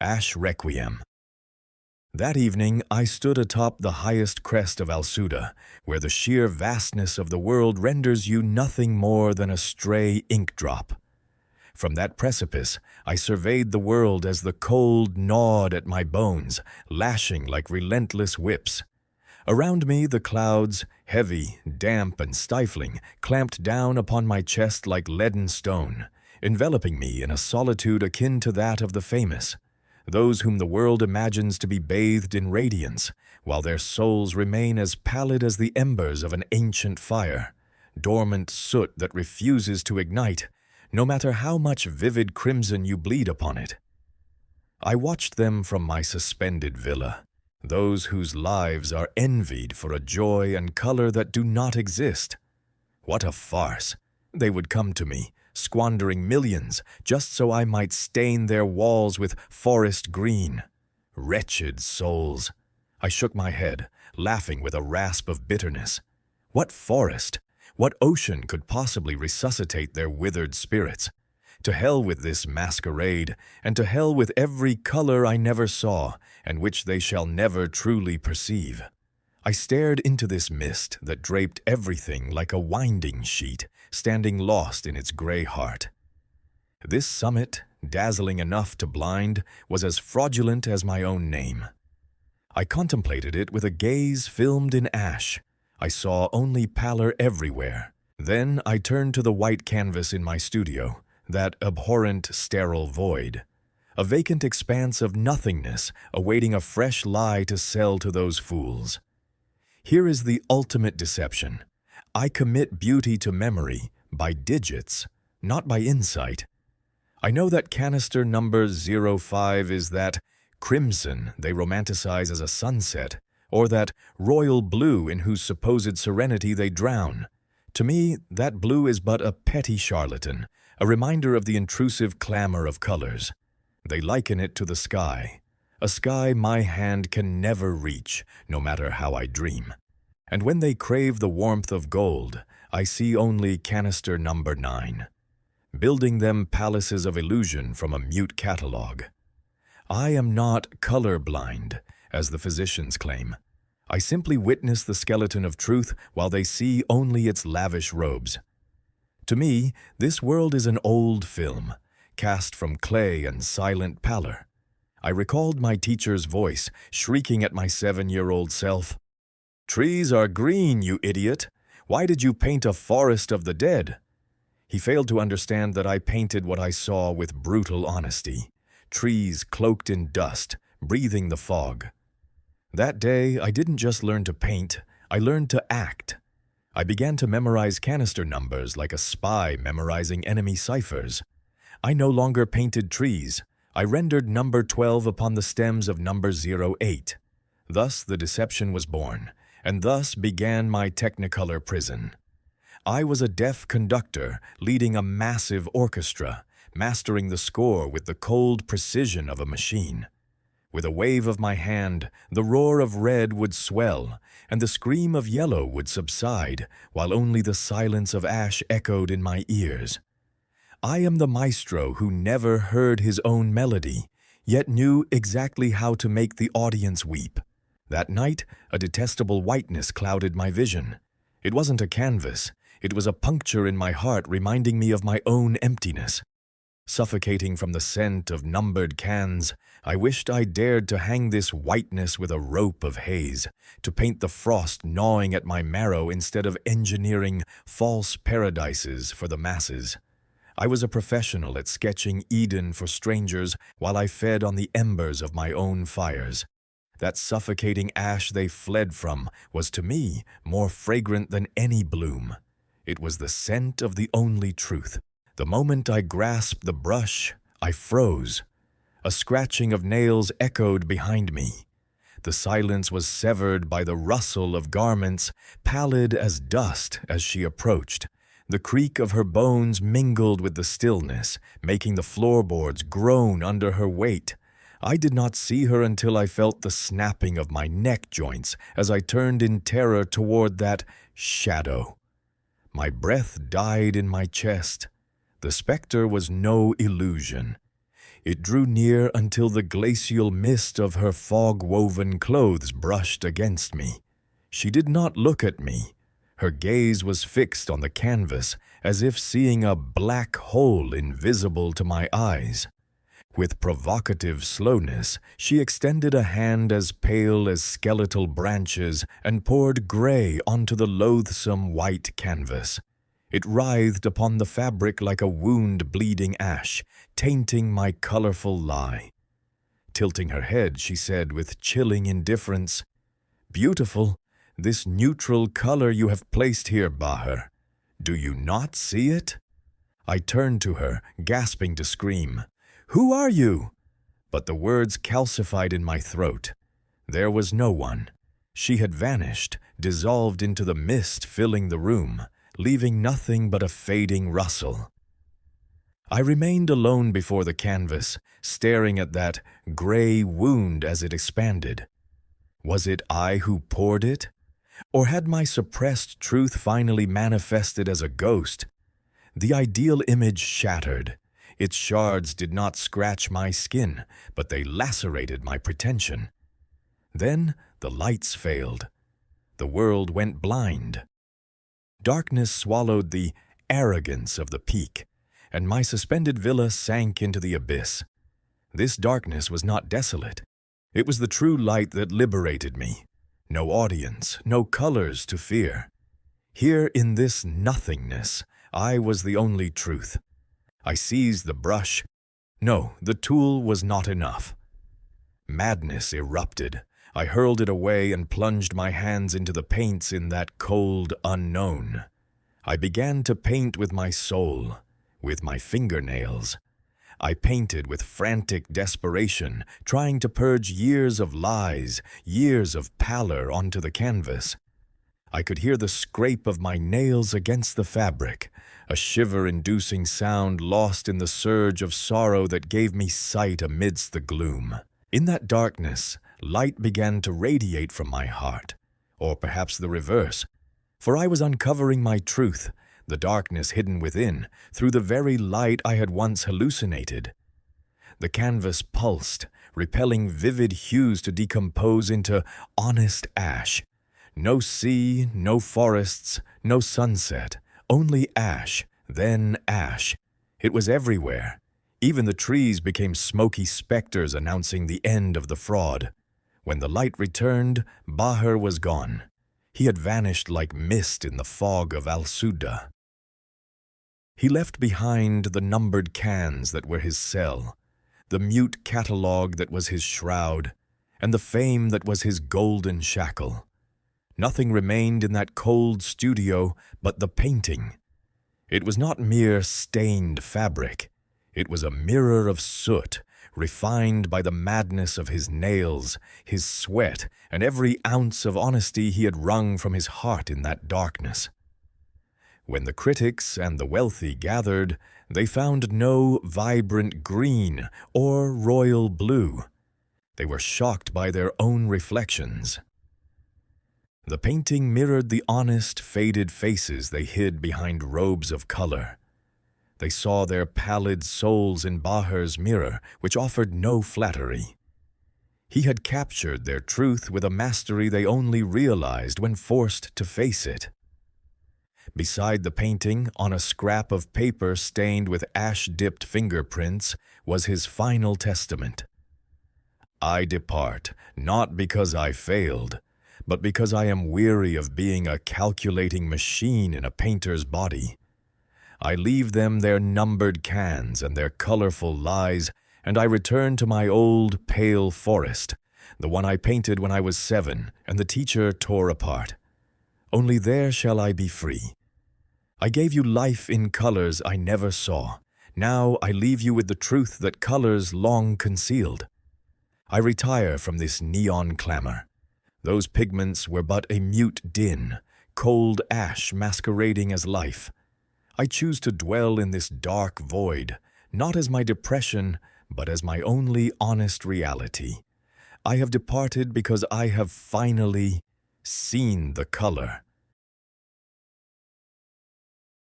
Ash Requiem. That evening, I stood atop the highest crest of Alsuda, where the sheer vastness of the world renders you nothing more than a stray ink drop. From that precipice, I surveyed the world as the cold gnawed at my bones, lashing like relentless whips. Around me, the clouds, heavy, damp, and stifling, clamped down upon my chest like leaden stone, enveloping me in a solitude akin to that of the famous, those whom the world imagines to be bathed in radiance, while their souls remain as pallid as the embers of an ancient fire, dormant soot that refuses to ignite, no matter how much vivid crimson you bleed upon it. I watched them from my suspended villa, those whose lives are envied for a joy and color that do not exist. What a farce! They would come to me, squandering millions, just so I might stain their walls with forest green. Wretched souls! I shook my head, laughing with a rasp of bitterness. What forest? What ocean could possibly resuscitate their withered spirits? To hell with this masquerade, and to hell with every color I never saw, and which they shall never truly perceive. I stared into this mist that draped everything like a winding sheet, standing lost in its gray heart. This summit, dazzling enough to blind, was as fraudulent as my own name. I contemplated it with a gaze filmed in ash. I saw only pallor everywhere. Then I turned to the white canvas in my studio, that abhorrent, sterile void, a vacant expanse of nothingness awaiting a fresh lie to sell to those fools. Here is the ultimate deception. I commit beauty to memory by digits, not by insight. I know that canister number 05 is that crimson they romanticize as a sunset, or that royal blue in whose supposed serenity they drown. To me, that blue is but a petty charlatan, a reminder of the intrusive clamor of colors. They liken it to the sky, a sky my hand can never reach, no matter how I dream. And when they crave the warmth of gold, I see only canister number 9, building them palaces of illusion from a mute catalogue. I am not color-blind, as the physicians claim. I simply witness the skeleton of truth while they see only its lavish robes. To me, this world is an old film, cast from clay and silent pallor. I recalled my teacher's voice, shrieking at my 7-year-old self, "Trees are green, you idiot! Why did you paint a forest of the dead?" He failed to understand that I painted what I saw with brutal honesty. Trees cloaked in dust, breathing the fog. That day, I didn't just learn to paint, I learned to act. I began to memorize canister numbers like a spy memorizing enemy ciphers. I no longer painted trees. I rendered number 12 upon the stems of number 08. Thus the deception was born, and thus began my Technicolor prison. I was a deaf conductor leading a massive orchestra, mastering the score with the cold precision of a machine. With a wave of my hand, the roar of red would swell, and the scream of yellow would subside, while only the silence of ash echoed in my ears. I am the maestro who never heard his own melody, yet knew exactly how to make the audience weep. That night, a detestable whiteness clouded my vision. It wasn't a canvas, it was a puncture in my heart reminding me of my own emptiness. Suffocating from the scent of numbered cans, I wished I dared to hang this whiteness with a rope of haze, to paint the frost gnawing at my marrow instead of engineering false paradises for the masses. I was a professional at sketching Eden for strangers while I fed on the embers of my own fires. That suffocating ash they fled from was to me more fragrant than any bloom. It was the scent of the only truth. The moment I grasped the brush, I froze. A scratching of nails echoed behind me. The silence was severed by the rustle of garments, pallid as dust as she approached. The creak of her bones mingled with the stillness, making the floorboards groan under her weight. I did not see her until I felt the snapping of my neck joints as I turned in terror toward that shadow. My breath died in my chest. The specter was no illusion. It drew near until the glacial mist of her fog-woven clothes brushed against me. She did not look at me. Her gaze was fixed on the canvas, as if seeing a black hole invisible to my eyes. With provocative slowness, she extended a hand as pale as skeletal branches and poured gray onto the loathsome white canvas. It writhed upon the fabric like a wound bleeding ash, tainting my colorful lie. Tilting her head, she said with chilling indifference, "Beautiful, this neutral color you have placed here, Bahar. Do you not see it?" I turned to her, gasping to scream, "Who are you?" But the words calcified in my throat. There was no one. She had vanished, dissolved into the mist filling the room, leaving nothing but a fading rustle. I remained alone before the canvas, staring at that gray wound as it expanded. Was it I who poured it? Or had my suppressed truth finally manifested as a ghost? The ideal image shattered. Its shards did not scratch my skin, but they lacerated my pretension. Then the lights failed. The world went blind. Darkness swallowed the arrogance of the peak, and my suspended villa sank into the abyss. This darkness was not desolate. It was the true light that liberated me. No audience, no colors to fear. Here in this nothingness, I was the only truth. I seized the brush. No, the tool was not enough. Madness erupted. I hurled it away and plunged my hands into the paints in that cold unknown. I began to paint with my soul, with my fingernails. I painted with frantic desperation, trying to purge years of lies, years of pallor onto the canvas. I could hear the scrape of my nails against the fabric, a shiver-inducing sound lost in the surge of sorrow that gave me sight amidst the gloom. In that darkness, light began to radiate from my heart, or perhaps the reverse, for I was uncovering my truth, the darkness hidden within, through the very light I had once hallucinated. The canvas pulsed, repelling vivid hues to decompose into honest ash. No sea, no forests, no sunset, only ash, then ash. It was everywhere. Even the trees became smoky specters announcing the end of the fraud. When the light returned, Bahar was gone. He had vanished like mist in the fog of Al-Suda. He left behind the numbered cans that were his cell, the mute catalogue that was his shroud, and the fame that was his golden shackle. Nothing remained in that cold studio but the painting. It was not mere stained fabric. It was a mirror of soot, refined by the madness of his nails, his sweat, and every ounce of honesty he had wrung from his heart in that darkness. When the critics and the wealthy gathered, they found no vibrant green or royal blue. They were shocked by their own reflections. The painting mirrored the honest, faded faces they hid behind robes of color. They saw their pallid souls in Bahar's mirror, which offered no flattery. He had captured their truth with a mastery they only realized when forced to face it. Beside the painting, on a scrap of paper stained with ash-dipped fingerprints, was his final testament. "I depart, not because I failed, but because I am weary of being a calculating machine in a painter's body. I leave them their numbered cans and their colorful lies, and I return to my old, pale forest, the one I painted when I was 7 and the teacher tore apart. Only there shall I be free. I gave you life in colors I never saw. Now I leave you with the truth that colors long concealed. I retire from this neon clamor. Those pigments were but a mute din, cold ash masquerading as life. I choose to dwell in this dark void, not as my depression, but as my only honest reality. I have departed because I have finally seen the color."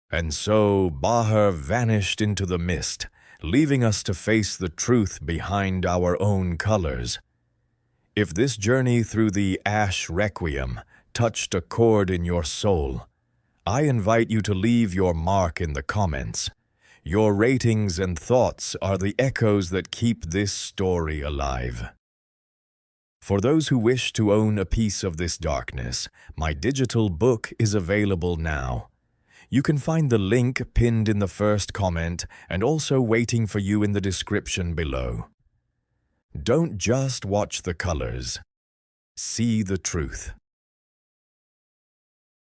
And so Bahar vanished into the mist, leaving us to face the truth behind our own colors. If this journey through the Ash Requiem touched a chord in your soul, I invite you to leave your mark in the comments. Your ratings and thoughts are the echoes that keep this story alive. For those who wish to own a piece of this darkness, my digital book is available now. You can find the link pinned in the first comment and also waiting for you in the description below. Don't just watch the colors. See the truth.